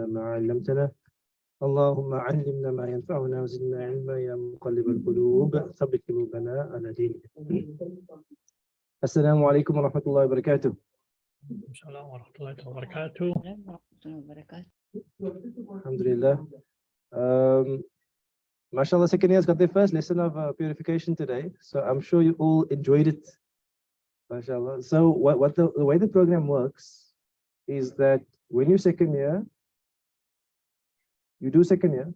ما علمتنا اللهم علمنا ما ينفعنا وزدنا علما يا مقلب القلوب ثبت قلوبنا على دينك. السلام عليكم ورحمة الله وبركاته. السلام ورحمة الله وبركاته. Alhamdulillah. MashaAllah, second year's got their first lesson of purification today, so I'm sure you all enjoyed it. MashaAllah. So the way the program works is that when you second year, you do second year,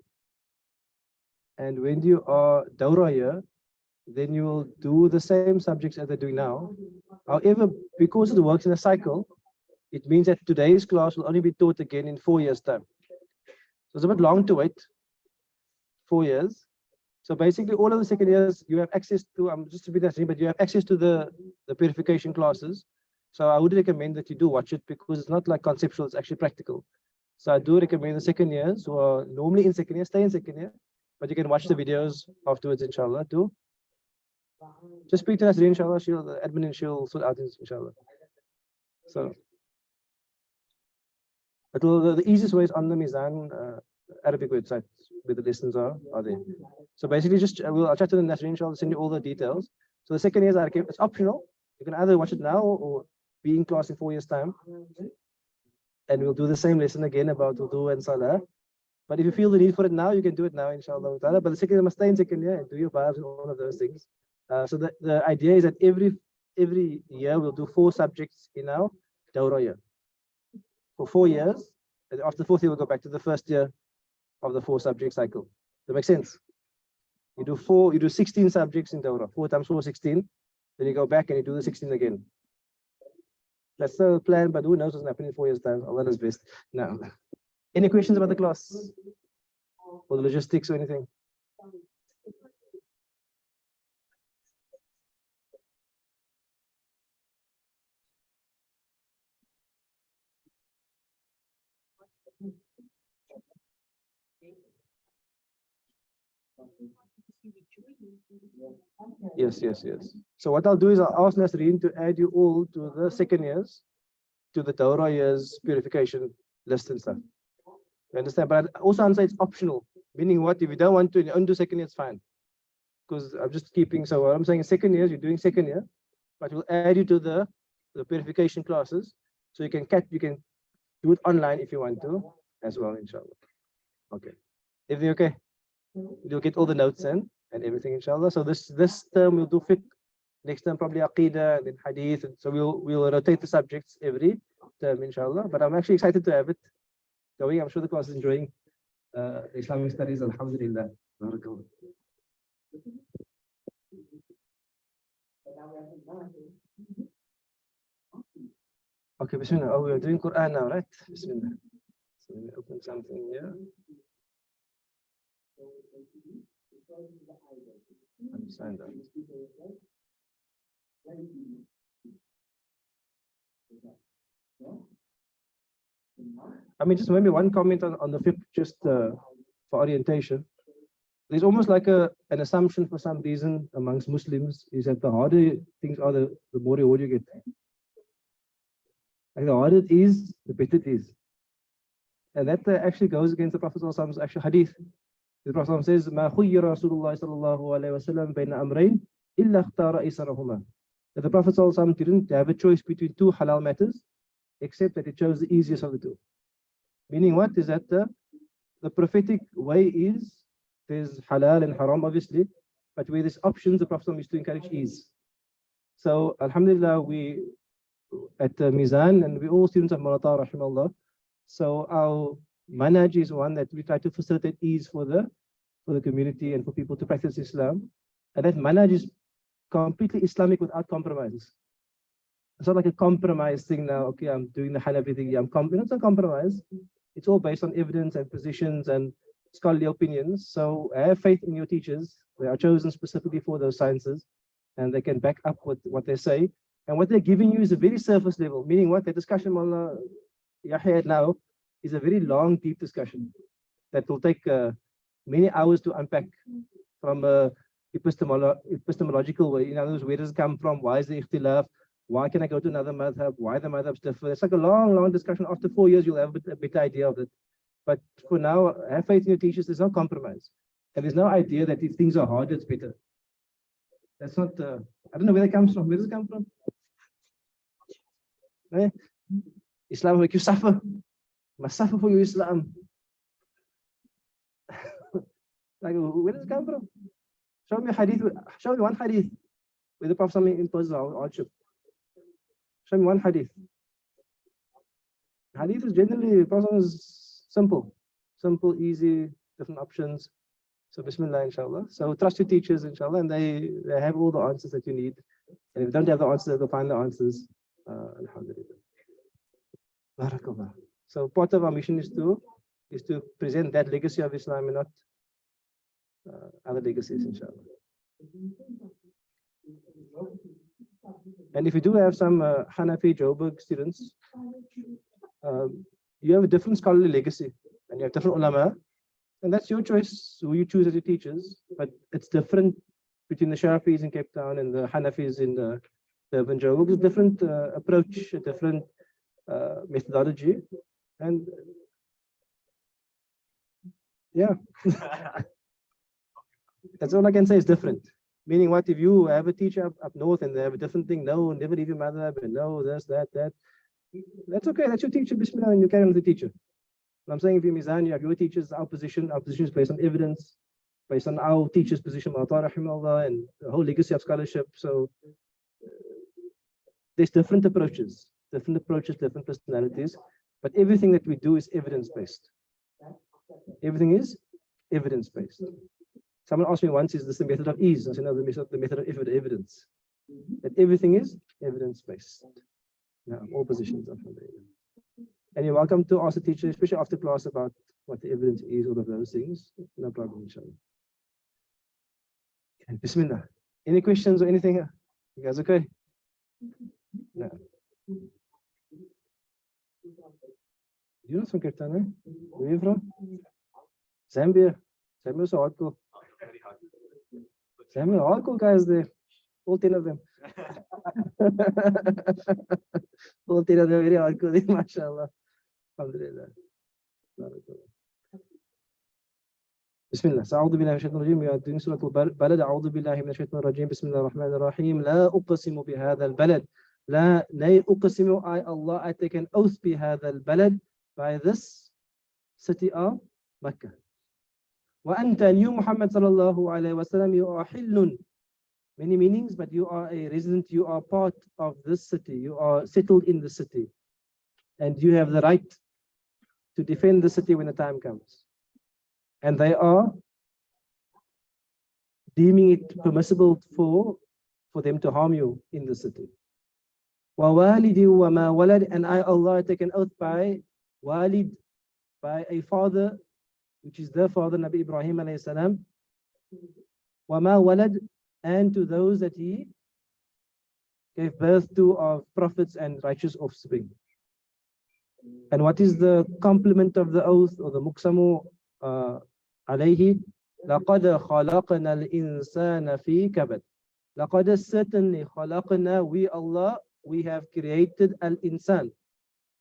and when you are Dawrah year, then you will do the same subjects as they're doing now. However, because it works in a cycle, it means that today's class will only be taught again in 4 years' time. So it's a bit long to wait, 4 years. So basically all of the second years, you have access to, just to be that, but you have access to the purification classes. So I would recommend that you do watch it because it's not like conceptual, it's actually practical. So I do recommend the second years who are normally in second year, stay in second year, but you can watch the videos afterwards, inshallah, too. Just speak to Nasreen, inshallah, the admin, she'll sort out things, inshallah. So, the easiest way is on the Mizan Arabic website where the lessons are there. So basically, I'll chat to the Nasreen, inshallah, send you all the details. So the second year is it's optional. You can either watch it now or be in class in 4 years' time. And we'll do the same lesson again about wudu and salah. But if you feel the need for it now, you can do it now, inshallah. But the second year must stay in second year and do your babs and all of those things. So the idea is that every year we'll do 4 subjects in our Dawrah year for 4 years, and after the 4th year we'll go back to the first year of the 4 subject cycle. That makes sense? You do 16 subjects in Dawrah, 4 times 4, 16. Then you go back and you do the 16 again. That's the plan, but who knows what's happening in 4 years' time? Allah knows best. Now, any questions about the class or the logistics or anything? Yes. So what I'll do is I'll ask Nasreen to add you all to the second years, to the Dawrah years purification list and stuff. You understand? But I also answer it's optional, meaning what? If you don't want to and you undo second year, it's fine. Because I'm just keeping, so what I'm saying is second years, you're doing second year, but we'll add you to the purification classes. So you can do it online if you want to as well, inshallah. Okay. Everything okay? You'll get all the notes in and everything, inshallah. So this term we'll do fiqh, next term probably aqidah and then hadith. And so we'll rotate the subjects every term, inshallah. But I'm actually excited to have it going. I'm sure the class is enjoying Islamic studies, alhamdulillah. Okay, bismillah. Oh, we are doing Quran now, right? Bismillah. So let me open something here. Understand that. I mean, just maybe one comment on the fiqh, just for orientation. There's almost like an assumption for some reason amongst Muslims is that the harder things are, the more reward you get. Like the harder it is, the better it is. And that actually goes against the Prophet's actual hadith. The Prophet says, "Ma khuyyira Rasulullah sallallahu alaihi wasallam bayna amrayn illa ikhtara aysarahuma." That the Prophet didn't have a choice between 2 halal matters, except that he chose the easiest of the 2. Meaning what is that the prophetic way is there's halal and haram obviously, but where there's options, the Prophet used to encourage ease. So alhamdulillah, we at Mizan, and we all students of Malata rahimahullah. So our manhaj is one that we try to facilitate ease for the community and for people to practice Islam. And that manhaj is completely Islamic without compromises. It's not like a compromise thing now. Okay, I'm doing the Hanafi thing. It's not a compromise. It's all based on evidence and positions and scholarly opinions. So have faith in your teachers. They are chosen specifically for those sciences, and they can back up what they say. And what they're giving you is a very surface level, meaning what the discussion Mullah Yahya had now is a very long, deep discussion that will take many hours to unpack from a epistemological way. In other words, where does it come from? Why is the ikhtilaf? Why can I go to another madhab? Why the madhabs differ? It's like a long, long discussion. After 4 years, you'll have a better idea of it. But for now, have faith in your teachers. There's no compromise. And there's no idea that if things are hard, it's better. That's not, I don't know where that comes from. Where does it come from? Eh? Islam will make you suffer. Must suffer for your Islam. Like, where does it come from? Show me a hadith. Show me one hadith where the Prophet imposes hardship. Show me one hadith. Hadith is generally, the Prophet is simple, easy, different options. So Bismillah, inshallah. So trust your teachers, inshallah, and they have all the answers that you need. And if you don't have the answers, they'll find the answers. Alhamdulillah. Barakallah. So part of our mission is to present that legacy of Islam and not other legacies, inshallah. And if you do have some Hanafi Joburg students, you have a different scholarly legacy and you have different ulama, and that's your choice who you choose as your teachers. But it's different between the Shafis in Cape Town and the Hanafis in the urban Joburg. It's a different approach, a different methodology, and yeah. That's all I can say is different. Meaning what, if you have a teacher up north and they have a different thing, no, never leave your mother, but no, this, that. That's okay, that's your teacher, Bismillah, and you carry on with the teacher. And I'm saying if you're Mizan, you have your teachers, our position is based on evidence, based on our teacher's position, and the whole legacy of scholarship. So there's different approaches, different personalities, but everything that we do is evidence-based. Everything is evidence-based. Someone asked me once, is this the method of ease? I said, no, the method of evidence. That everything is evidence-based. Yeah, all positions are from there. And you're welcome to ask the teacher, especially after class, about what the evidence is, all of those things. No problem, inshallah. Okay, Bismillah. Any questions or anything? You guys okay? No. You're not from Cape Town, eh? Where are you from? Zambia. Zambia is so hardcore. Zambia, hardcore guys there. All 10 of them. All 10 of them very hardcore, mashallah. Alhamdulillah. Bismillah. So, أعوذ بالله من الشيطان الرجيم. We are doing Surah Balad. أعوذ بالله من الشيطان الرجيم. بسم الله الرحمن الرحيم. لا أقسم بهذا البلد. لا أقسم, I Allah, I take an oath بهذا البلد, by this city of Mecca. وأنت, and you, Muhammad sallallahu alayhi wa sallam, you are حل. Many meanings, but you are a resident, you are part of this city, you are settled in the city, and you have the right to defend the city when the time comes. And they are deeming it permissible for them to harm you in the city. وَوَالِدِ وَمَا وَلَدْ, and I, Allah, take an oath by walid, by a father, which is the father, Nabi Ibrahim alayhi salam. وَمَا وَلَدْ, and to those that he gave birth to of prophets and righteous offspring. And what is the complement of the oath, or the muqsamu alayhi? لَقَدْ خَلَقْنَا الْإِنسَانَ فِي كَبَدٍ. لَقَدْ, certainly, خَلَقْنَا, we, Allah, we have created al-insan.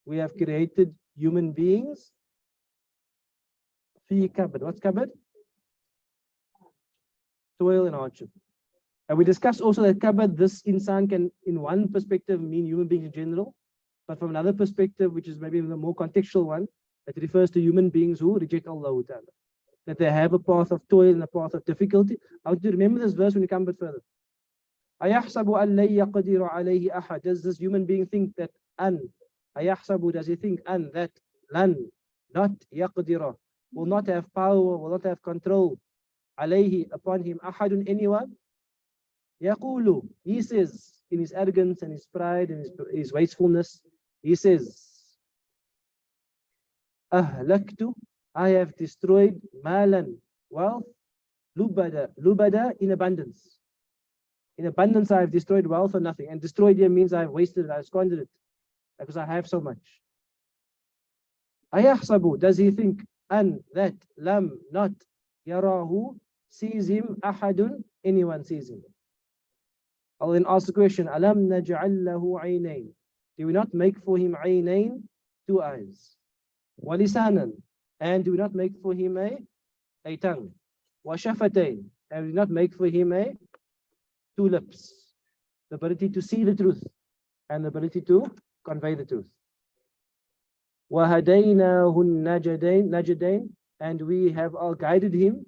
We have created human beings. Fi kabad. What's kabad? Toil and hardship. And we discussed also that kabad, this insan, can in one perspective mean human beings in general, but from another perspective, which is maybe the more contextual one, that refers to human beings who reject Allah Ta'ala. That they have a path of toil and a path of difficulty. I want you to remember this verse when you come a bit further. أَيَحْسَبُ أَنْ لَن يَقْدِرَ عَلَيْهِ أَحَدٌ. Does this human being think that أَيَحْسَبُ, does he think that lan, not يَقْدِرَ, will not have power, will not have control, alayhi, upon him, ahadun, anyone? Yaqulu, he says, in his arrogance and his pride and his wastefulness, he says, ahlaktu, I have destroyed malan, wealth, lubada, in abundance. In abundance I have destroyed wealth for nothing. And destroyed here means I have wasted it, I have squandered it, because I have so much. Ayahsabu, does he think, that lam, not yarahu, sees him, ahadun, anyone sees him? I'll then ask the question, alam naj'al lahu aynayn, do we not make for him aynayn, two eyes, walisanan, and do not make for him a tongue. وَشَفَتَيْن, and do not make for him two lips. The ability to see the truth and the ability to convey the truth. وَهَدَيْنَاهُ النَّجْدَيْن, and we have all guided him,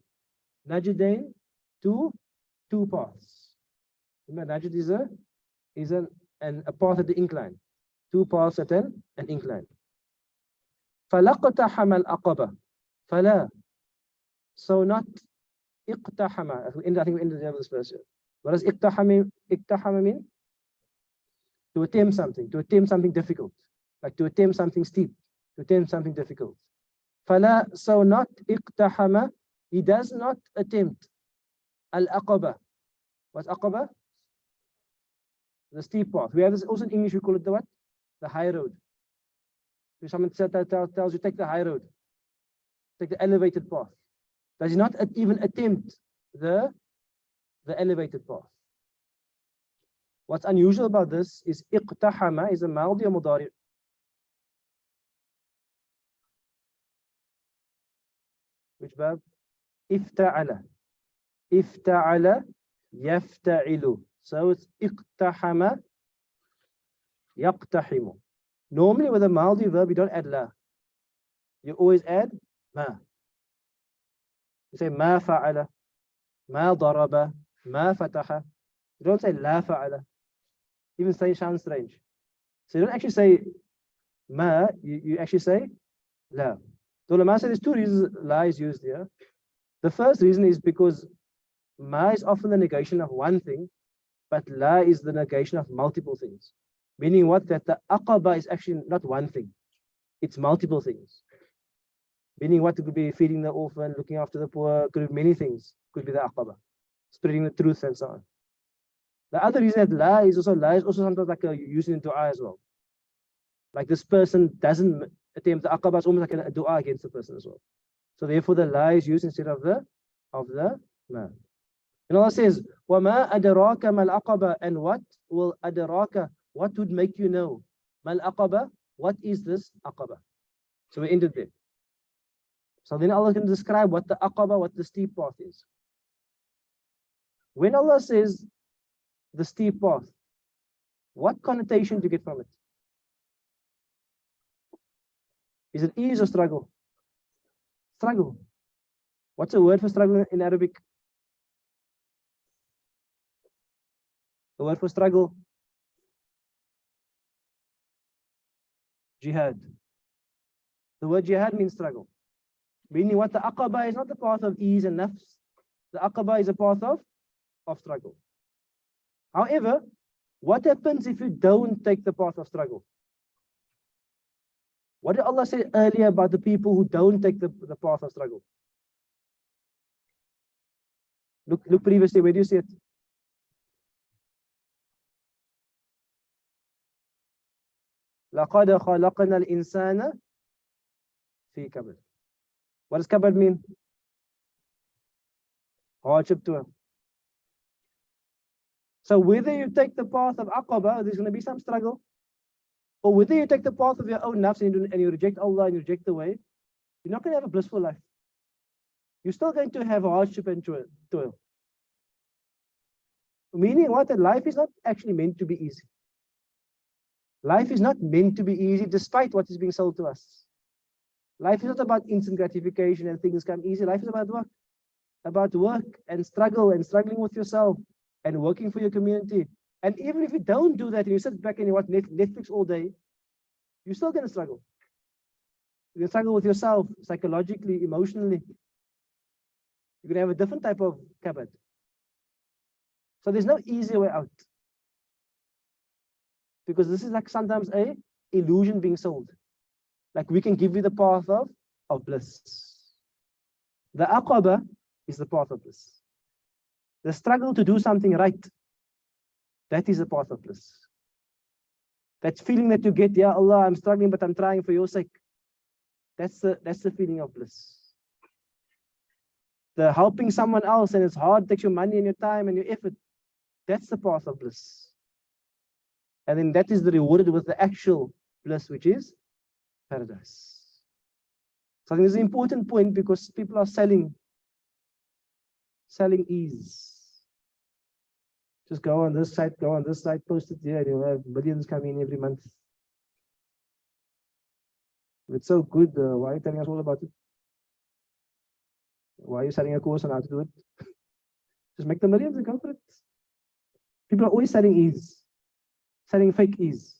najdain, to two paths. Remember, najd is a path at the incline. Two paths at an incline. فَلَقْتَحَمَ الْأَقَبَةِ, فَلَا, so not اقتحم. I think we ended this verse. What does اقتحم mean? To attempt something difficult, like to attempt something steep, to attempt something difficult. فلا, so not اقتحم, he does not attempt al-aqaba. What's aqaba? The steep path. We have this also in English, we call it the what? The high road. If someone tells you take the high road, take the elevated path, does he not even attempt the elevated path? What's unusual about this is iqtahama is a madi or mudari. Which verb? Ifta'ala. Ifta'ala yafta'ilu. So it's iqtahama yaqtahimu. Normally with a madi verb you don't add la. You always add ma. You say ma fa'ala, ma daraba, ma fataha. You don't say la fa'ala. Even say sounds strange. So you don't actually say ma, you actually say la. The ulama said there's two reasons la is used here. The first reason is because ma is often the negation of one thing, but la is the negation of multiple things. Meaning what? That the aqaba is actually not one thing. It's multiple things. Meaning what? It could be feeding the orphan, looking after the poor, could be many things. Could be the aqaba. Spreading the truth and so on. The other reason that la is also sometimes like used in dua as well. Like this person doesn't attempt the aqaba, it's almost like a dua against the person as well. So therefore the la is used instead of the ma. And Allah says, وَمَا أَدْرَاكَ مَا الْأَقَبَةِ, and what will adraka, what would make you know? Mal aqaba, what is this aqaba? So we ended there. So then Allah can describe what the aqaba, what the steep path is. When Allah says the steep path, what connotation do you get from it? Is it ease or struggle? Struggle. What's the word for struggle in Arabic? The word for struggle? Jihad. The word jihad means struggle. Meaning what? The aqaba is not the path of ease and nafs. The aqaba is a path of struggle. However, what happens if you don't take the path of struggle? What did Allah say earlier about the people who don't take the path of struggle? Look previously, where do you see it? لَقَدْ خَلَقْنَا الْإِنسَانَ فِي كَبَدٍ. What does kabad mean? Hardship to him. So whether you take the path of aqaba, there's going to be some struggle, or whether you take the path of your own nafs and you reject Allah and you reject the way, you're not going to have a blissful life. You're still going to have hardship and toil. Meaning what? That life is not actually meant to be easy. Life is not meant to be easy despite what is being sold to us. Life is not about instant gratification and things come easy. Life is about work. About work and struggle and struggling with yourself and working for your community. And even if you don't do that and you sit back and you watch Netflix all day, you're still going to struggle. You're going to struggle with yourself psychologically, emotionally. You're going to have a different type of kabad. So there's no easy way out. Because this is like sometimes a illusion being sold. Like we can give you the path of bliss. The aqaba is the path of bliss. The struggle to do something right, that is the path of bliss. That feeling that you get, Ya Allah, I'm struggling, but I'm trying for your sake. That's the feeling of bliss. The helping someone else and it's hard, takes your money and your time and your effort. That's the path of bliss. And then that is the rewarded with the actual bliss, which is paradise. So I think this is an important point because people are selling ease. Just go on this site, post it here, and you'll have millions coming in every month. If it's so good, why are you telling us all about it? Why are you selling a course on how to do it? Just make the millions and go for it. People are always selling ease, selling fake ease.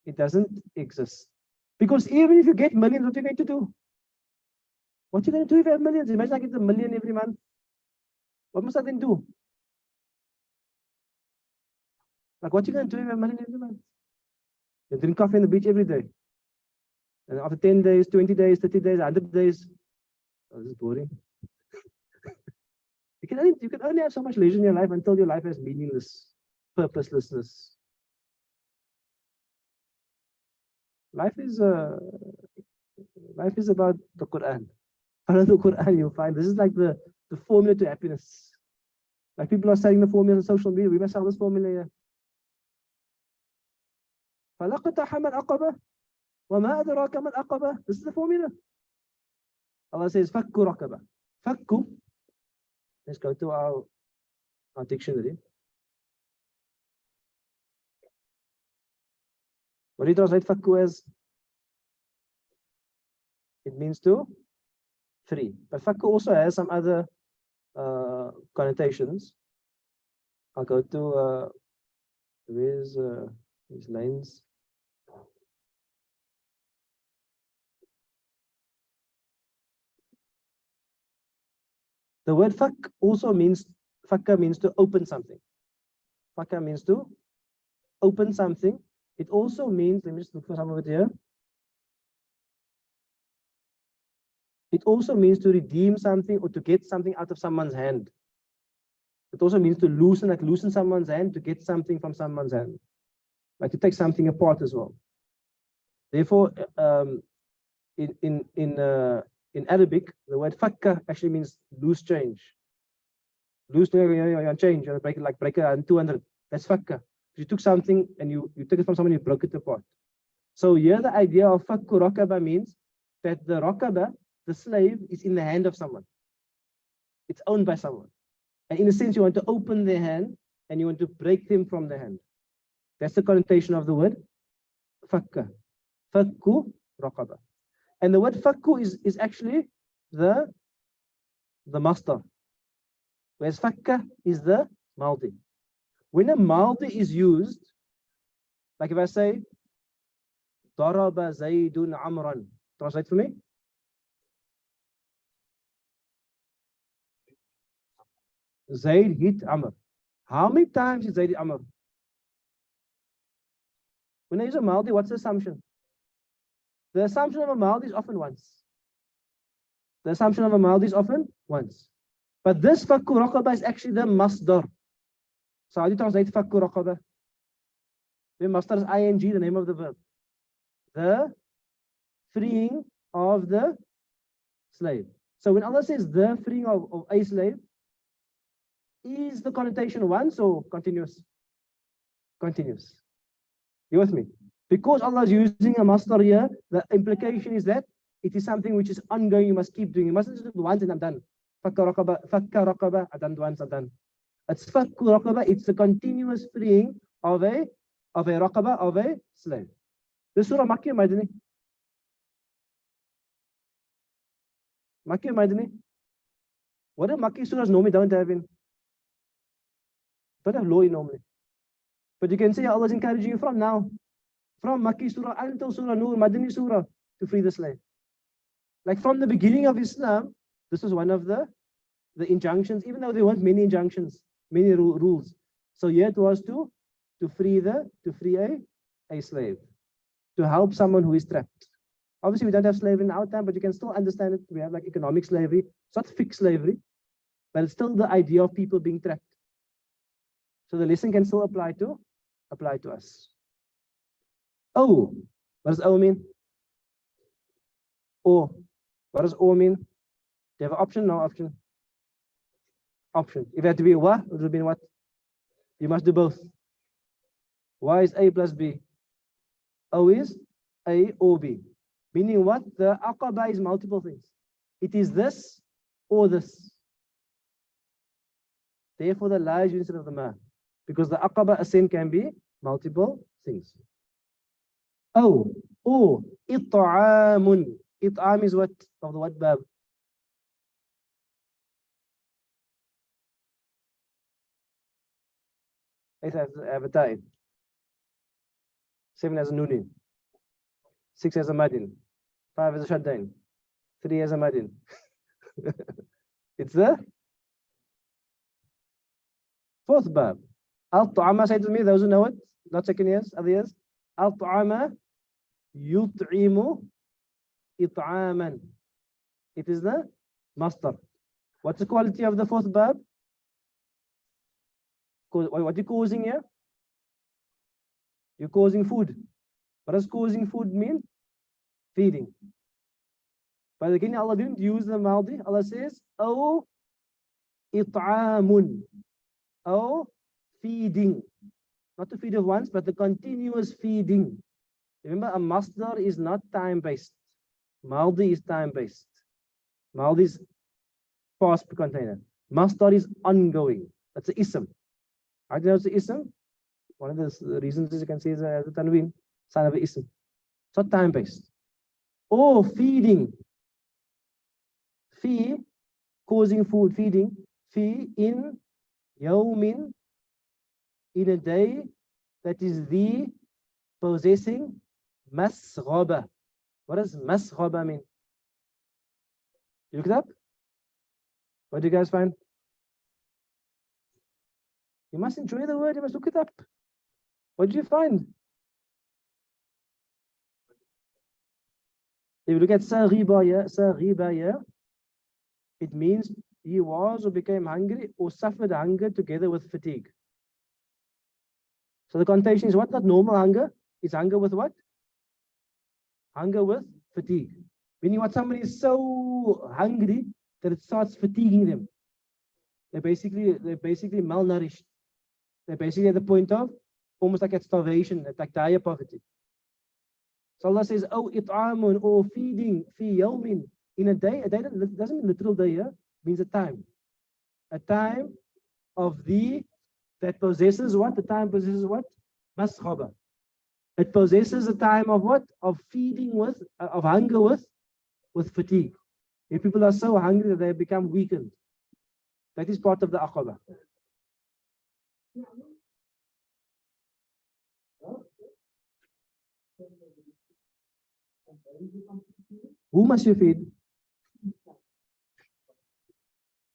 It doesn't exist. Because even if you get millions, what are you going to do? What are you going to do if you have millions? Imagine I get $1 million every month. What must I then do? Like, what are you going to do if you have $1 million every month? You drink coffee on the beach every day. And after 10 days, 20 days, 30 days, 100 days, oh, this is boring. You can only have so much leisure in your life until your life has meaningless, purposelessness. Life is about the Quran. Follow the Quran, you'll find this is like the formula to happiness. Like people are selling the formula on social media. We must sell this formula here. This is the formula. Allah says, Fakku raqaba. Fakku. Let's go to our dictionary. What do you translate Fakku as? It means to free. But Fakku also has some other connotations. I'll go to where's these lines. The word fakk also means, fakka means to open something. Fakka means to open something. It also means, let me just look for some of it here. It also means to redeem something or to get something out of someone's hand. It also means to loosen, like loosen someone's hand, to get something from someone's hand. Like to take something apart as well. Therefore, in Arabic, the word fakka actually means loose change. Loose change, you break it like break it in 200. That's fakka. You took something and you took it from someone, you broke it apart. So here the idea of fakku raqaba means that the raqaba, the slave, is in the hand of someone. It's owned by someone. And in a sense, you want to open their hand and you want to break them from the hand. That's the connotation of the word fakka. Fakku raqaba. And the word fakku is actually the masdar, whereas fakka is the maldi. When a maldi is used, like if I say, daraba zaydun amran, translate for me. Zayd hit Amr. How many times did Zayd hit Amr? When I use a maldi, what's the assumption? The assumption of a maldi is often once. The assumption of a maldi is often once. But this fakku raqaba is actually the masdar. So how do you translate fakku raqaba? The masdar is ing, the name of the verb. The freeing of the slave. So when Allah says the freeing of a slave, is the connotation once or continuous? Continuous. You with me? Because Allah is using a masdar here, the implication is that it is something which is ongoing, you must keep doing. You mustn't just do it once and I'm done. Fakka raqaba, I'm done once, I'm done. It's fakku raqaba, it's the continuous freeing of a raqaba, of a slave. This surah Makki or Madani? Makki or Madani? What do Makki surahs normally don't have in? Don't have law in normally. But you can say Allah is encouraging you from now, from Makki surah until Surah Nur, Madani surah, to free the slave. Like from the beginning of Islam, this was one of the injunctions, even though there weren't many injunctions, many rules. So here it was to free a slave, to help someone who is trapped. Obviously, we don't have slavery in our time, but you can still understand it. We have like economic slavery. It's not fixed slavery, but it's still the idea of people being trapped. So the lesson can still apply to us. Oh, what does O mean? Or, what does O mean? Do you have an option? No option. Option. If it had to be what, it would have been what? You must do both. Y is A plus B. O is A or B. Meaning what? The aqaba is multiple things. It is this or this. Therefore, the la is instead of the ma. Because the aqaba ascent can be multiple things. Oh, or it'amun. It'am is what? Of the what bab? Eight have a tie. 7 has a nunin. 6 has a madin. 5 has a shaddain. 3 has a madin. It's the fourth bab. Al-Tu'ama, say to me, those who know it, not second years, other years. Al-Tu'ama yut'imu it'aman. It is the master. What's the quality of the fourth bab? What are you causing here? You're causing food. What does causing food mean? Feeding. But again, Allah didn't use the maldi. Allah says, oh, it'amun. Oh, feeding. Not to feed of once, but the continuous feeding. Remember, a masdar is not time-based. Maldi is time-based. Maldi is past container. Masdar is ongoing. That's an ism. How do you know it's an ism? One of the reasons is you can say is a tanween, sign of an ism. It's not time-based. Oh, feeding. Fee, causing food, feeding. Fee in yawmin, in a day that is the possessing masghaba. What does masghaba mean? You look it up? What do you guys find? You must enjoy the word, you must look it up. What did you find? If you look at saribaya, it means he was or became hungry or suffered hunger together with fatigue. So the connotation is what? Not normal hunger. It's hunger with what? Hunger with fatigue. Meaning what? Somebody is so hungry that it starts fatiguing them. They're basically malnourished. They're basically at the point of almost like at starvation, like dire poverty. So Allah says, oh, it'amun, or feeding, fi yawmin, in a day that doesn't mean literal day here, means a time. A time of that possesses what? The time possesses what? Masghaba. It possesses a time of what? Of feeding with, of hunger with fatigue. If people are so hungry that they become weakened, that is part of the aqaba. Who must you feed?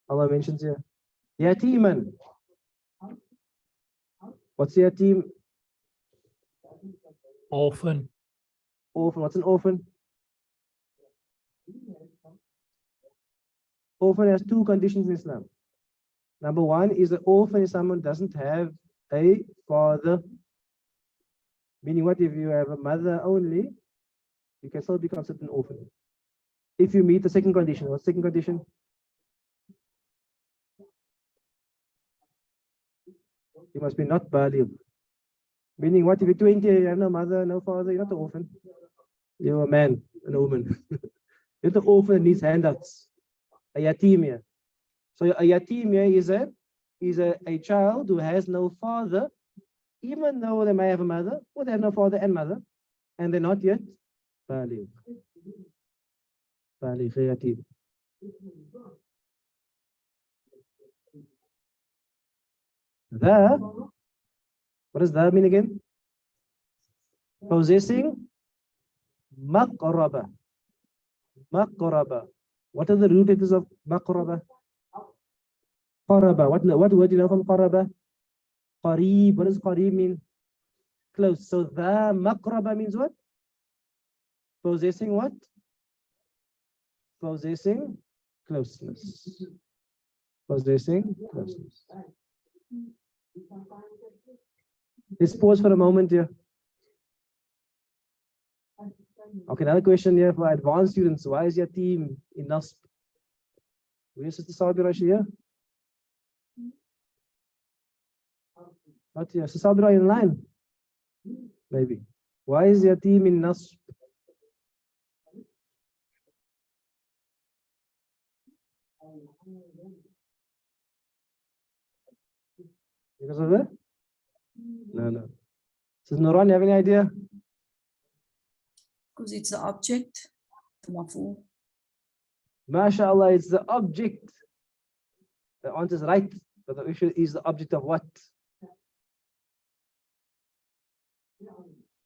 Allah mentions here. Yatiman. What's yatim? Orphan. Orphan. What's an orphan? Orphan has two conditions in Islam. Number one is the orphan is someone who doesn't have a father. Meaning what? If you have a mother only, you can still be considered an orphan. If you meet the second condition, what's the second condition? You must be not baligh. Meaning what? If you're 20, you have no mother, no father, you're not an orphan. You're a man, an woman. You're the orphan that needs handouts. A yatimia. So a yatimia is a child who has no father, even though they may have a mother, or they have no father and mother, and they're not yet baligh. Baligh, yatim. What does that mean again? Possessing maqraba. Maqraba. What are the root letters of maqraba? Qaraba. What word do you know from qaraba? Qareeb. What does qareeb mean? Close. So the maqraba means what? Possessing what? Possessing closeness. Possessing closeness. Let's pause for a moment here. Okay, another question here for advanced students. Why is your team in NASP? Where's Sister Saudi Rashi here? Not here. Sister Saudi Rashi in line? Maybe. Why is your team in NASP? Because of it? No. Says Nuran, you have any idea? Because it's the object, the maf'ul. MashaAllah, it's the object. The answer is right, but the issue is the object of what?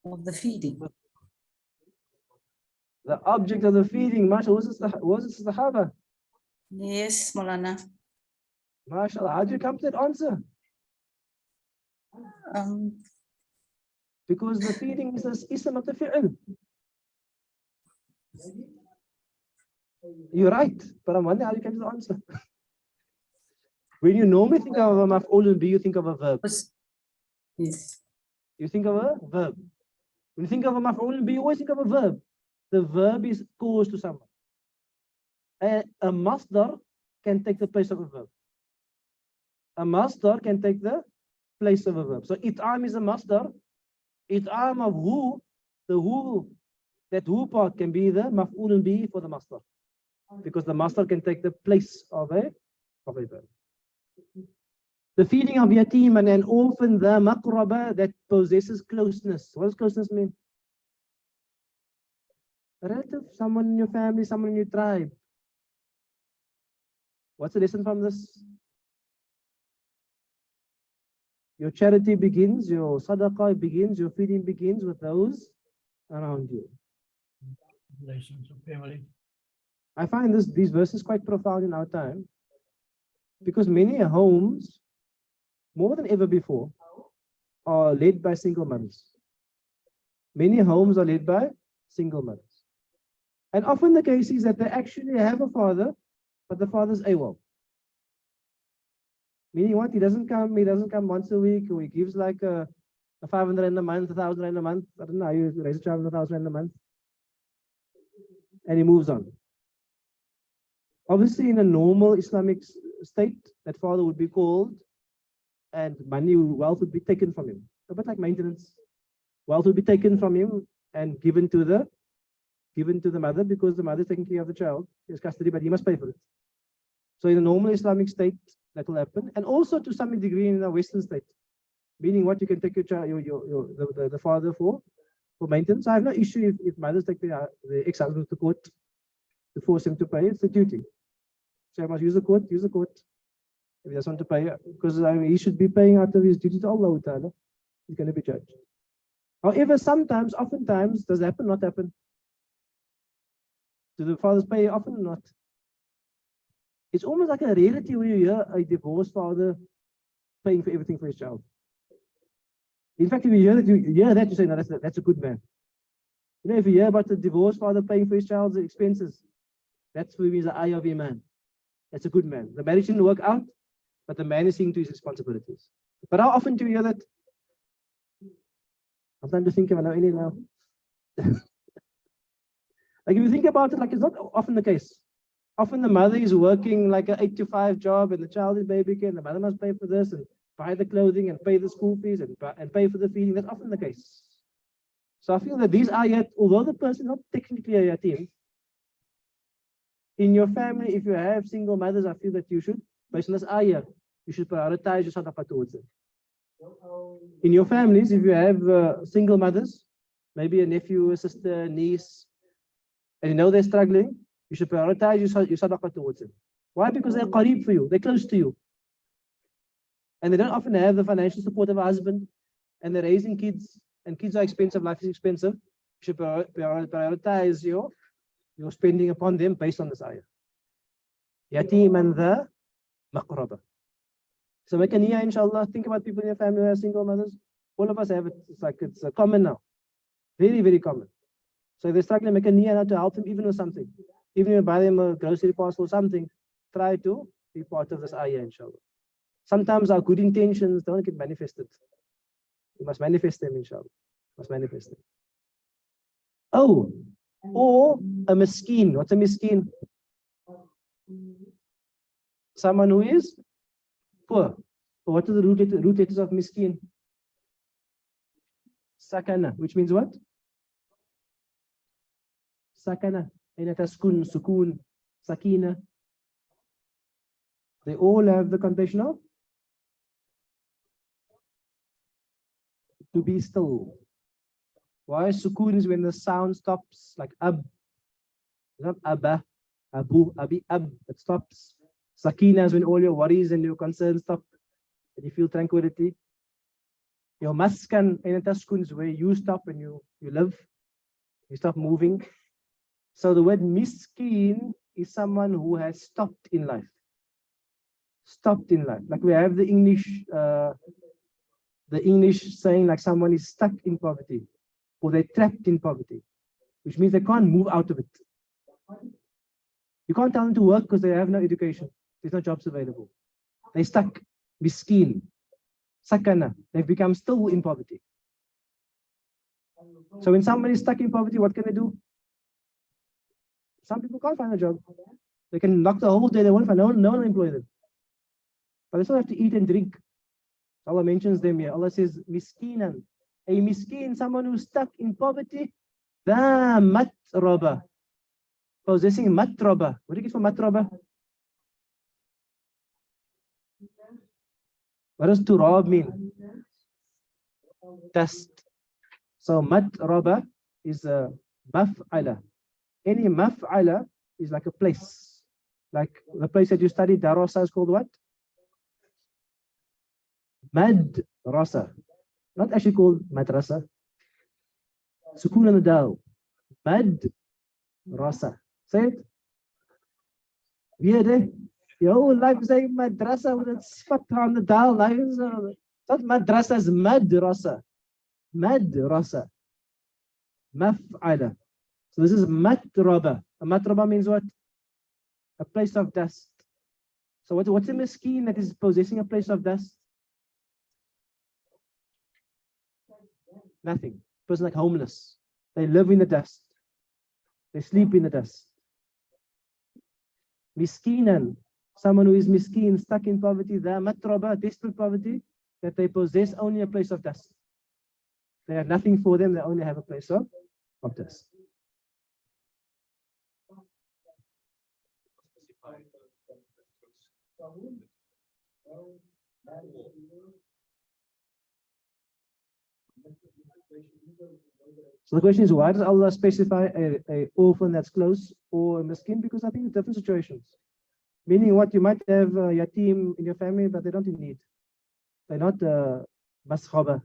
Of the feeding. The object of the feeding. MashaAllah, was it Sahaba? Yes, Malana. MashaAllah, how did you come to that answer? Because the feeding is the ism, not the fi'l. You're right, but I'm wondering how you came to the answer. When you normally think of a maf'ul bi, you think of a verb. Yes. You think of a verb. When you think of a maf'ul bi, you always think of a verb. The verb is cause to someone. A masdar can take the place of a verb. A masdar can take the place of a verb. So it'am is a masdar. It'am of who, the who, that who part can be the maf'ul bi for the masdar. Because the masdar can take the place of a verb. The feeding of yatim and an orphan, the maqraba, that possesses closeness. What does closeness mean? A relative, someone in your family, someone in your tribe. What's the lesson from this? Your charity begins, your sadaqah begins, your feeding begins with those around you. Relations of family. I find these verses quite profound in our time, because many homes, more than ever before, are led by single mothers. Many homes are led by single mothers. And often the case is that they actually have a father, but the father's AWOL. Meaning what? He doesn't come once a week, or he gives like a 500 rand a month, 1,000 rand a month. I don't know how you raise a child with 1,000 rand a month. And he moves on. Obviously, in a normal Islamic state, that father would be called and wealth would be taken from him. A bit like maintenance. Wealth would be taken from him and given to the mother, because the mother is taking care of the child. He has custody, but he must pay for it. So in a normal Islamic state, that will happen. And also to some degree in a Western state. Meaning what? You can take your child, the father for maintenance. I have no issue if mothers take the ex-husband to court to force him to pay. It's a duty. So I must use the court. If he doesn't want to pay, because he should be paying out of his duty to Allah Ta'ala. He's going to be judged. However, oftentimes, does it happen, not happen? Do the fathers pay often or not? It's almost like a rarity where you hear a divorced father paying for everything for his child. In fact, if you hear that, you say, no, that's a good man. You know, if you hear about the divorced father paying for his child's expenses, that's where he's the eye of a man. That's a good man. The marriage didn't work out, but the man is seeing to his responsibilities. But how often do you hear that? I'm trying to think of any now. Like if you think about it, like it's not often the case. Often the mother is working like an 8 to 5 job, and the child is baby care, and the mother must pay for this and buy the clothing and pay the school fees and pay for the feeding. That's often the case. So I feel that these ayat, although the person is not technically a yatim, in your family, if you have single mothers, I feel that you should, based on this ayat, you should prioritize your sadaqah towards them. In your families, if you have single mothers, maybe a nephew, a sister, a niece, and you know they're struggling, you should prioritize your sadaqah towards them. Why? Because they're qareeb for you, they're close to you. And they don't often have the financial support of a husband, and they're raising kids, and kids are expensive, life is expensive. You should prioritize your spending upon them based on this ayah. Yatim and the maqraba. So make a niyyah, inshallah. Think about people in your family who are single mothers. All of us have it. It's common now. Very, very common. So if they're struggling, make a niyyah now to help them even with something. Even if you buy them a grocery parcel or something, try to be part of this ayah, inshallah. Sometimes our good intentions don't get manifested. You must manifest them, inshallah. Must manifest them. Oh, or a miskeen. What's a miskeen? Someone who is poor. So what are the root letters of miskeen? Sakana, which means what? Sakana. Aina taskun, sukun, sakina. They all have the connotation of to be still. Why? Sukoon is when the sound stops, like ab. Not abba, abu, abi, ab. It stops. Sakina is when all your worries and your concerns stop, and you feel tranquility. Your maskan and taskun is where you stop and you live. You stop moving. So the word miskin is someone who has stopped in life. Stopped in life. Like we have the English saying like someone is stuck in poverty or they're trapped in poverty, which means they can't move out of it. You can't tell them to work because they have no education. There's no jobs available. They're stuck. Miskin. Sakana. They've become still in poverty. So when somebody is stuck in poverty, what can they do? Some people can't find a job. They can knock the whole day, they won't find no one will employ them. But they still have to eat and drink. Allah mentions them here. Allah says, miskinan. A miskin, someone who's stuck in poverty, the matraba. Possessing matraba. What do you get for matraba? What does turab mean? Dust. So matraba is a maf'ala. Any maf'ala is like a place. Like the place that you study, Dawrah is called what? Madrasa. Not actually called madrasa. Sukoon on the dal. Madrasa. Say it. Weird, eh? Your whole life saying madrasa with a spot on the dal. It's not madrasa, it's madrasa. Madrasa. Maf'ala. So this is matraba. A matraba means what? A place of dust. So what's a miskin that is possessing a place of dust? Nothing. Person like homeless. They live in the dust. They sleep in the dust. Miskinan. Someone who is miskin, stuck in poverty, the matraba, desperate poverty, that they possess only a place of dust. They have nothing for them, they only have a place of dust. So the question is, why does Allah specify a orphan that's close or a miskin? Because I think it's different situations. Meaning what, you might have a yatim in your family, but they don't need. They're not maskhaba.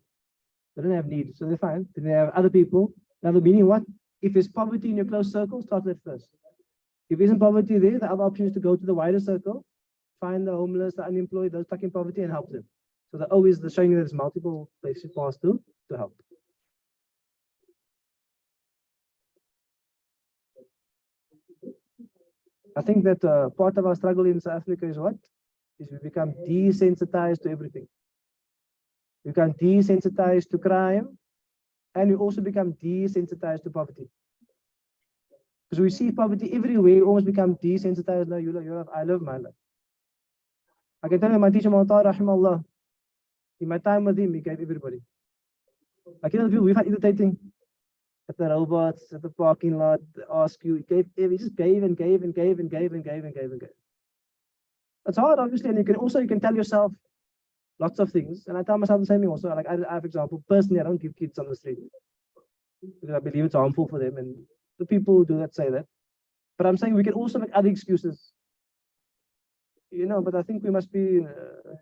They don't have need, so they're fine. Then they have other people. Now the meaning what? If there's poverty in your close circle, start with first. If there isn't poverty there, the other option is to go to the wider circle, find the homeless, the unemployed, those stuck in poverty, and help them. So they're always showing you there's multiple places for us to help. I think that part of our struggle in South Africa is what? Is we become desensitized to everything. We become desensitized to crime, and we also become desensitized to poverty. Because we see poverty everywhere, we almost become desensitized. No, you love, I love my life. I can tell you, my teacher, rahimahullah, in my time with him, he gave everybody. Like, you know, the people we find irritating at the robots, at the parking lot, they ask you, he just gave and gave and gave and gave and gave and gave and gave. It's hard, obviously, and you can tell yourself lots of things. And I tell myself the same thing also. Like, I for example, personally, I don't give kids on the street because I believe it's harmful for them. And the people who do that say that. But I'm saying we can also make other excuses. You know, but I think we must be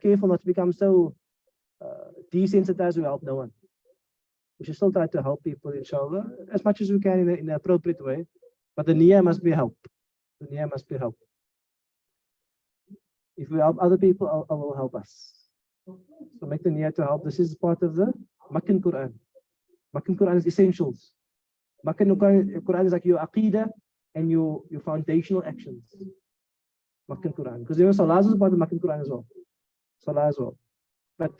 careful not to become so desensitized we help no one. We should still try to help people, inshallah, as much as we can in an appropriate way. But the niyyah must be help. The niyyah must be help. If we help other people, Allah will help us. So make the niyyah to help. This is part of the Makkan Quran. Makkan Quran is essentials. Makkan Quran is like your aqidah and your foundational actions. Makkan Quran. Because you know, Salah is part of Makkan Quran as well. Salah as well. But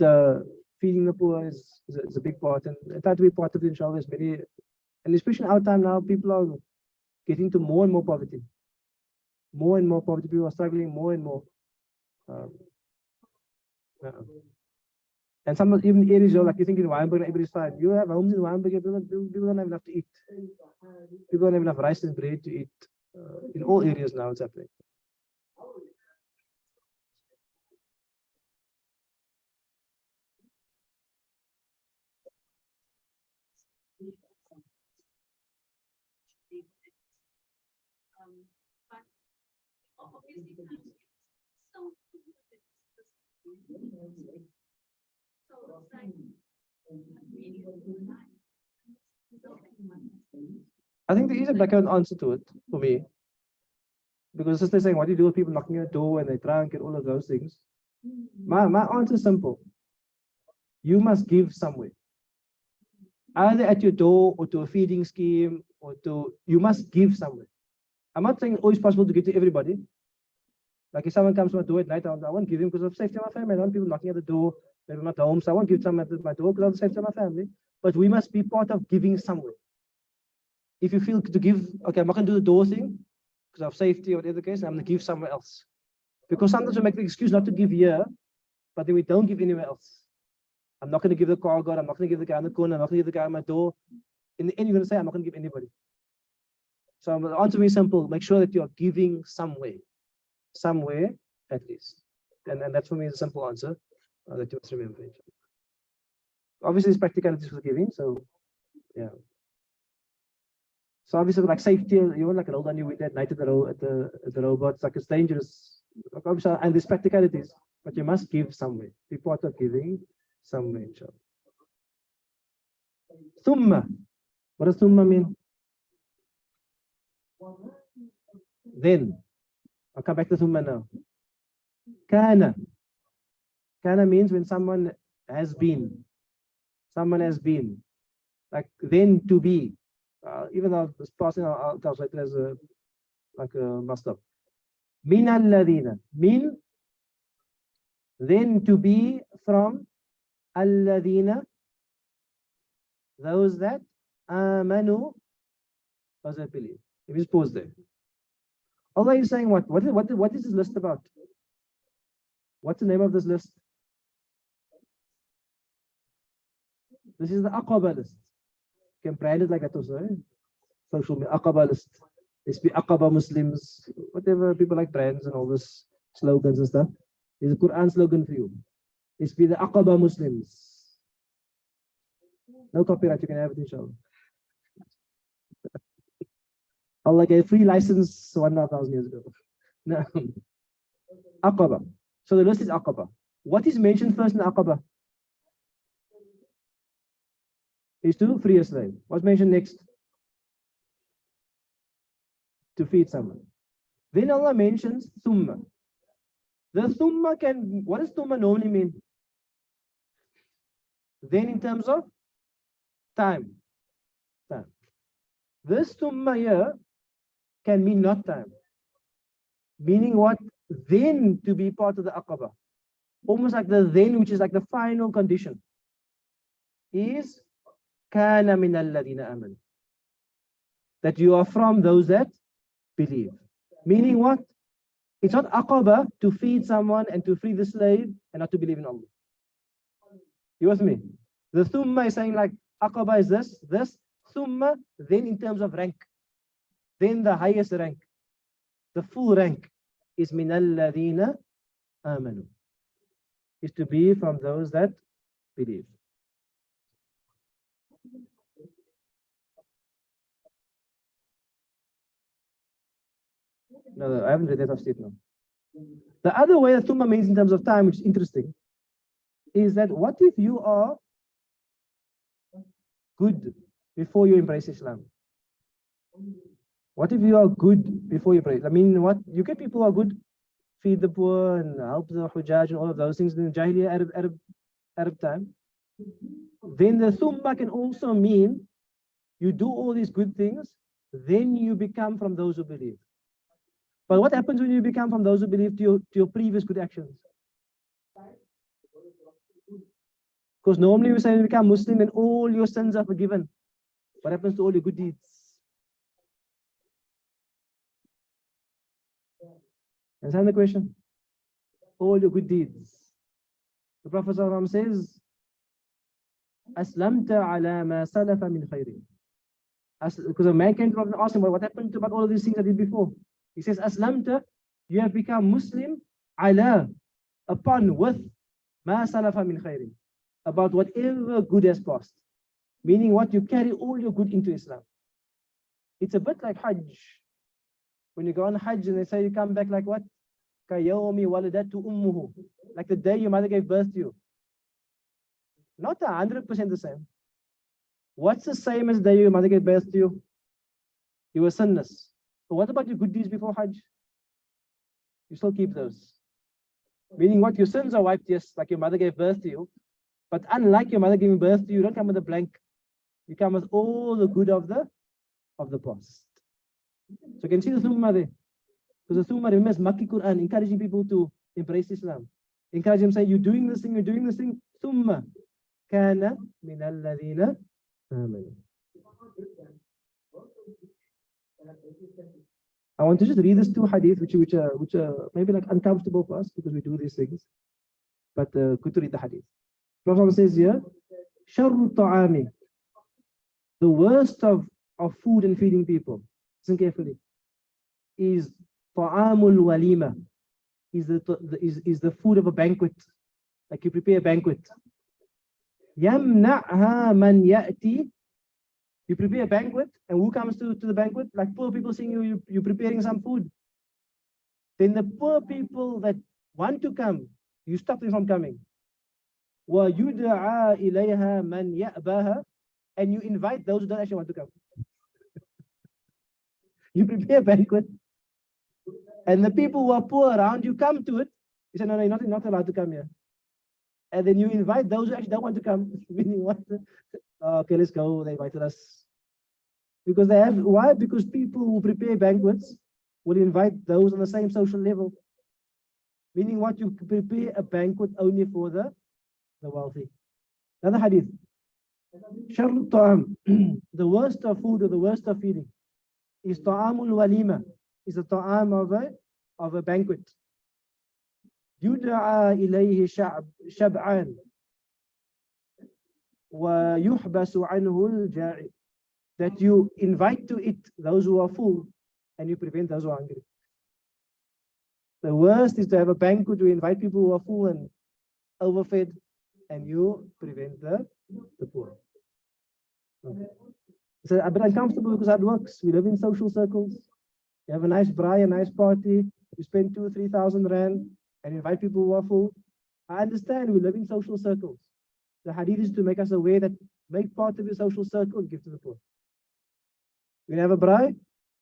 feeding the poor is a big part, and try to be part of it, inshallah. There's many, and especially in our time now, people are getting to more and more poverty. More and more poverty. People are struggling more and more. And some even areas, like you think in Weinberg, everybody's fine. You have homes in Weinberg, people don't have enough to eat. People don't have enough rice and bread to eat. In all areas now, it's happening. I think there is a background answer to it for me. Because the sister's saying, what do you do with people knocking your door and they're drunk and all of those things? My answer is simple. You must give somewhere. Either at your door or to a feeding scheme or you must give somewhere. I'm not saying it's always possible to give to everybody. Like if someone comes to my door at night, I won't give him because of safety of my family. I don't want people knocking at the door. They're not home, so I won't give someone at my door because of the safety of my family. But we must be part of giving somewhere. If you feel to give, okay, I'm not going to do the door thing because of safety or whatever the case, I'm going to give somewhere else. Because sometimes we make the excuse not to give here, but then we don't give anywhere else. I'm not going to give the car guard, I'm not going to give the guy on the corner, I'm not going to give the guy at my door. In the end, you're going to say, I'm not going to give anybody. So the answer is simple. Make sure that you're giving somewhere. Somewhere, at least. And that for me is a simple answer that you must remember. Obviously, there's practicalities for giving, so yeah. So obviously, like safety, you want like an old on you with that night at the robots, like it's dangerous. Like obviously, and there's practicalities, but you must give somewhere. Be part of giving somewhere, inshallah. Thumma. What does thumma mean? Then. I'll come back to thumma now. Kana. Kana means when someone has been. Someone has been. Like then to be. Even though this passing, I'll translate it as like a must up. Min alladhina. Min. Then to be from alladhina. Those that amanu. Those that believe. If you pause there. Allah is saying what? What is this list about? What's the name of this list? This is the Aqaba list. You can brand it like that also. Social media, Aqaba list. This be Aqaba Muslims, whatever people like brands and all this slogans and stuff. There's a Quran slogan for you. This be the Aqaba Muslims. No copyright, you can have it inshallah. Allah gave free license 1,500 years ago. No. Aqaba. So the list is Aqaba. What is mentioned first in Aqaba? Is to free a slave. What's mentioned next? To feed someone. Then Allah mentions thumma. The thumma can, what does thumma normally mean? Then in terms of time. Time. This thumma here can mean not time. Meaning what? Then to be part of the Aqaba. Almost like the then, which is like the final condition. Is kana min alladhina amanu. That you are from those that believe. Meaning what? It's not Aqaba to feed someone and to free the slave and not to believe in Allah. You with me? The thumma is saying like Aqaba is this, thumma, then in terms of rank. Then the highest rank, the full rank is min alladhina amanu. Is to be from those that believe. No, I haven't read that off state now. The other way that thumma means in terms of time, which is interesting, is that what if you are good before you embrace Islam? What if you are good before you embrace? I mean, what you get people who are good, feed the poor and help the Hujjaj and all of those things in the Jahiliyyah Arab time. Then the thumma can also mean you do all these good things, then you become from those who believe. But what happens when you become from those who believe to your previous good actions? Because normally we say you become Muslim and all your sins are forgiven. What happens to all your good deeds? Understand the question? All your good deeds. The Prophet ﷺ says, Aslamta ala ma salafa min khairin. Because a man came to the Prophet and asked him, what happened about all of these things I did before? He says, Aslamta, you have become Muslim ala, upon, with, ma salafa min khairin. About whatever good has passed. Meaning what? You carry all your good into Islam. It's a bit like Hajj. When you go on Hajj and they say you come back like what? كَيَوْمِ وَلَدَتْهُ أُمُّهُ. Like the day your mother gave birth to you. Not 100% the same. What's the same as the day your mother gave birth to you? You were sinless. But what about your good deeds before Hajj? You still keep those. Meaning what? Your sins are wiped, yes, like your mother gave birth to you. But unlike your mother giving birth to you, you don't come with a blank. You come with all the good of the past. So you can see the Thumma there. Because the Thumma remembers Makki Quran, encouraging people to embrace Islam. Encourage them, say, you're doing this thing, Thumma kana min alladhina amanu. I want to just read this two hadith, which are maybe like uncomfortable for us because we do these things. But good to read the hadith. Prophet says here, Sharru ta'ami, the worst of food and feeding people, listen carefully, is ta'amul walima, is the food of a banquet. Like you prepare a banquet. Yamna'ha man ya'ti, you prepare a banquet, and who comes to the banquet? Like poor people seeing you're preparing some food. Then the poor people that want to come, you stop them from coming. وَيُدْعَى إِلَيْهَا مَنْ يَأْبَاهَا, and you invite those who don't actually want to come. You prepare a banquet, and the people who are poor around you come to it. You say, no, you're not allowed to come here. And then you invite those who actually don't want to come. Meaning what? Okay, let's go. They invited us. Because they have, why? Because people who prepare banquets will invite those on the same social level. Meaning what? You prepare a banquet only for the wealthy. Another hadith. Sharru ta'am, the worst of food or the worst of feeding is ta'amul walima, is the ta'am of a banquet. Yud'a ilayhi shab'an wa yuhbasu anhu al-ja'i, that you invite to it those who are full and you prevent those who are hungry. The worst is to have a banquet, you invite people who are full and overfed, and you prevent the poor. Okay. It's a bit uncomfortable because that works. We live in social circles. You have a nice braai, a nice party. You spend 2,000 or 3,000 rand and invite people who are full. I understand we live in social circles. The hadith is to make us aware that make part of your social circle and give to the poor. You're going to have a braai,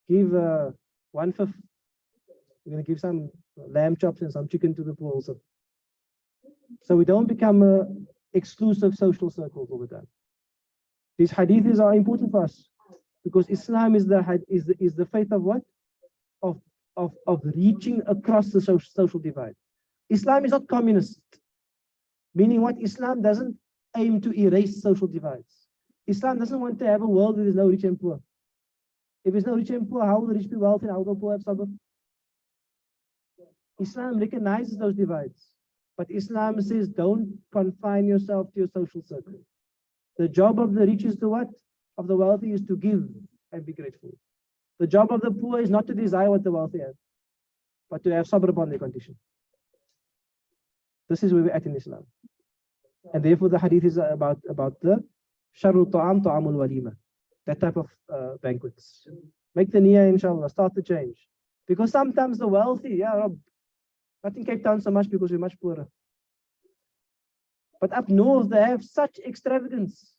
give 1/5. We're going to give some lamb chops and some chicken to the poor also. So we don't become exclusive social circles all the time. These hadiths are important for us because Islam is the faith of what? Of reaching across the social divide. Islam is not communist. Meaning what? Islam doesn't aim to erase social divides. Islam doesn't want to have a world where there's no rich and poor. If there's no rich and poor, how will the rich be wealthy and how will the poor have sabr? Islam recognizes those divides. But Islam says, don't confine yourself to your social circle. The job of the rich is to what? Of the wealthy is to give and be grateful. The job of the poor is not to desire what the wealthy have, but to have sabr upon their condition. This is where we're at in Islam. And therefore the hadith is about the sharru ta'am ta'amul walima. That type of banquets. Make the niyyah, inshallah, start the change. Because sometimes the wealthy, not in Cape Town so much because we're much poorer. But up north, they have such extravagance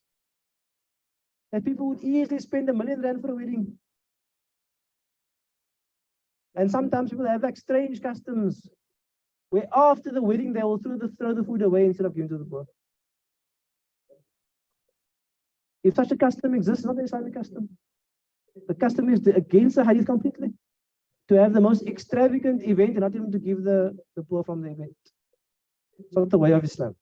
that people would easily spend R1 million for a wedding. And sometimes people have like strange customs where after the wedding, they will throw the food away instead of giving to the poor. If such a custom exists, it's not an Islamic custom. The custom is against the hadith completely. To have the most extravagant event and not even to give the poor from the event. It's not the way of Islam.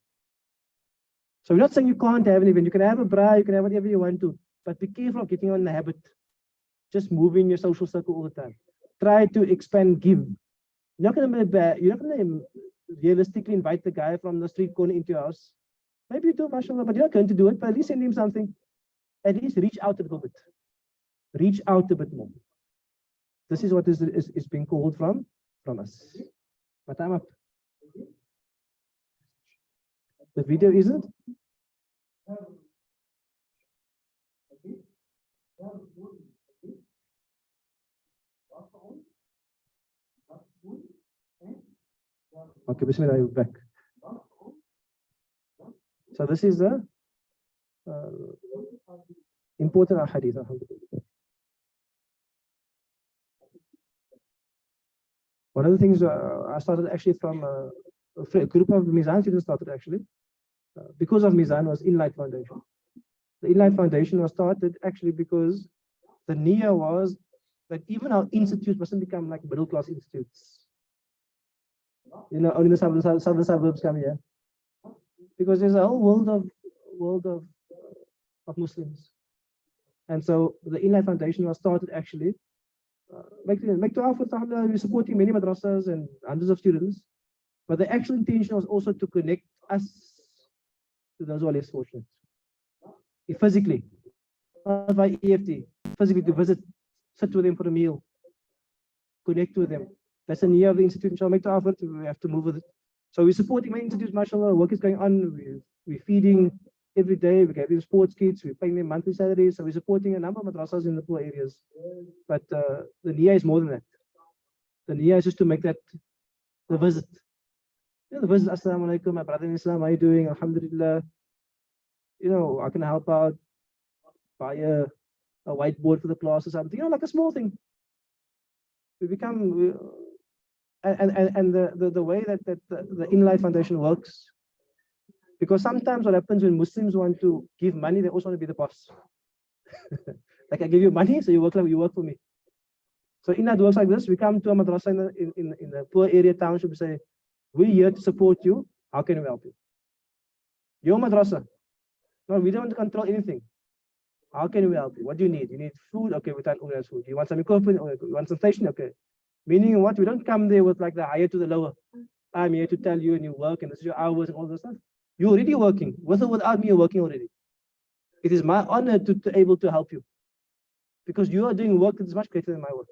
So we're not saying you can't have an event. You can have a braai, you can have whatever you want to, but be careful of getting on the habit. Just move in your social circle all the time. Try to expand, give. You're not going to realistically invite the guy from the street corner into your house. Maybe you do, mashallah, but you're not going to do it, but at least send him something. At least reach out a little bit. Reach out a bit more. This is what is being called from us. But I'm up. The video isn't? Okay, Bismillah, you're back. So this is the important hadith. Alhamdulillah. One of the things I started actually from a group of Mizan students started actually because of Mizan was Inlight Foundation. The Inlight Foundation was started actually because the niyyah was that even our institutes mustn't become like middle class institutes. You know, only the southern suburbs come here. Because there's a whole world of Muslims. And so the Inlight Foundation was started actually make dua for Alhamdulillah, we're supporting many madrasas and hundreds of students. But the actual intention was also to connect us to those who are less fortunate. Physically, not by EFT, physically to visit, sit with them for a meal, connect with them. That's the niyyah of the institute. Inshallah, make dua for it. We have to move with it. So we're supporting many institutes, mashallah, work is going on. We're feeding every day, we're giving sports kits, we're paying them monthly salaries. So we're supporting a number of madrasas in the poor areas. But the niyyah is more than that. The niyyah is just to make that the visit. You know, the visit, Assalamu alaikum, my brother in Islam, how are you doing? Alhamdulillah. You know, I can help out, buy a whiteboard for the class or something, you know, like a small thing. We become, and the way that the Inlight Foundation works, because sometimes what happens when Muslims want to give money, they also want to be the boss. Like I give you money, so you work for me. So Inlight works like this. We come to a madrasa in the poor area township, we say, we're here to support you. How can we help you? Your madrasa. No, we don't want to control anything. How can we help you? What do you need? You need food? Okay, we can't organize food. You want some equipment? Okay. You want some station? Okay. Meaning what? We don't come there with like the higher to the lower. I'm here to tell you and you work and this is your hours and all this stuff. You're already working. With or without me, you're working already. It is my honor to able to help you. Because you are doing work that is much greater than my work.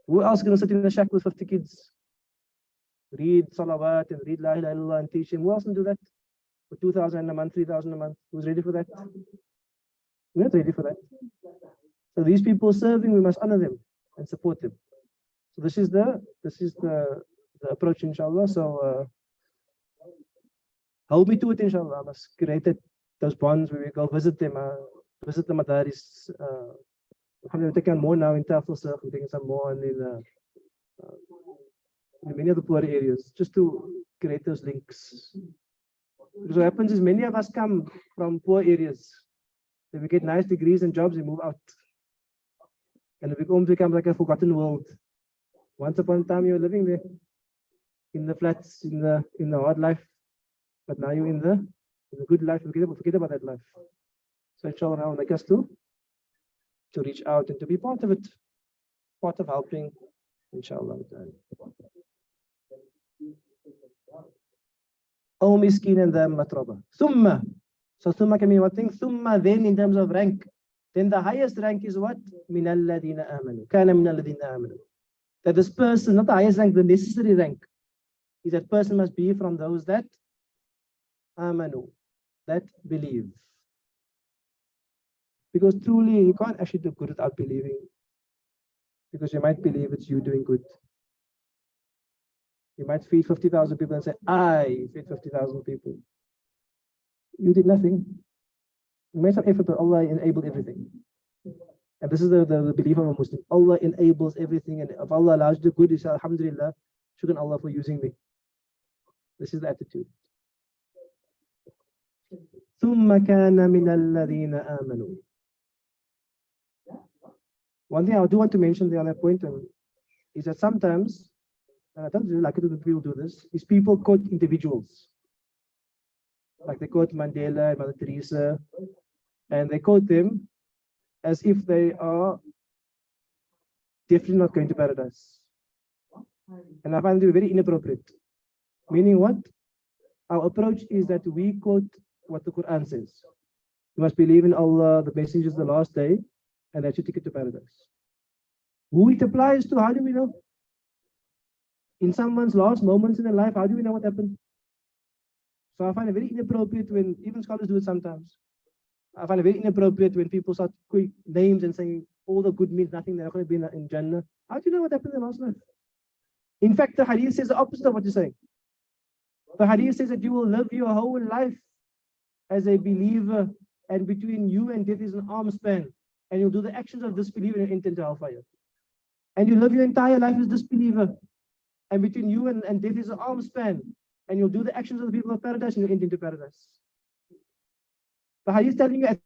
Who else is going to sit in a shack with 50 kids? Read salawat and read la ilaha illallah and teach him. Who else can do that? For 2,000 a month, 3,000 a month. Who's ready for that? We're not ready for that. So these people serving, we must honor them and support them. So this is the approach, inshallah. So hold me to it, inshallah. I must create those bonds where we go visit them, visit the madaris. We're taking more now in Tafel, we're taking some more in many of the poor areas, just to create those links. Because what happens is many of us come from poor areas. Then we get nice degrees and jobs, we move out. And it becomes like a forgotten world. Once upon a time you were living there, in the flats, in the hard life. But now you're in the good life, forget about that life. So inshallah, I would like us to reach out and to be part of it, part of helping, inshallah. Oh, miskin and the matraba. Thumma. So thumma can mean what thing? Thumma, then in terms of rank. Then the highest rank is what? Min alladhina amanu. Kana min alladhina amanu. That this person, not the highest rank, the necessary rank, is that person must be from those that amanu, that believe. Because truly, you can't actually do good without believing. Because you might believe it's you doing good. You might feed 50,000 people and say, I feed 50,000 people. You did nothing. You made some effort, but Allah enabled everything. And this is the belief of a Muslim. Allah enables everything, and if Allah allows you to do good, you say, Alhamdulillah, shukran Allah for using me. This is the attitude. ثُمَّ كَانَ مِنَ الَّذِينَ آمَنُوا. One thing I do want to mention there on that point is that sometimes, and I don't really like it when people do this, is people quote individuals. Like they quote Mandela and Mother Teresa, and they quote them as if they are definitely not going to paradise. And I find it very inappropriate. Meaning what? Our approach is that we quote what the Quran says. You must believe in Allah, the message is the last day, and that's your ticket to paradise. Who it applies to, how do we know? In someone's last moments in their life, how do we know what happened? So I find it very inappropriate when, even scholars do it sometimes. I find it very inappropriate when people start quick names and saying all the good means nothing, they're not going to be in Jannah. How do you know what happened in their last life? In fact, the hadith says the opposite of what you're saying. The hadith says that you will live your whole life as a believer, and between you and death is an arm span, and you'll do the actions of disbeliever and enter into hellfire. And you live your entire life as disbeliever, and between you and death is an arm span, and you'll do the actions of the people of paradise and you'll enter into paradise. The hadith is telling you at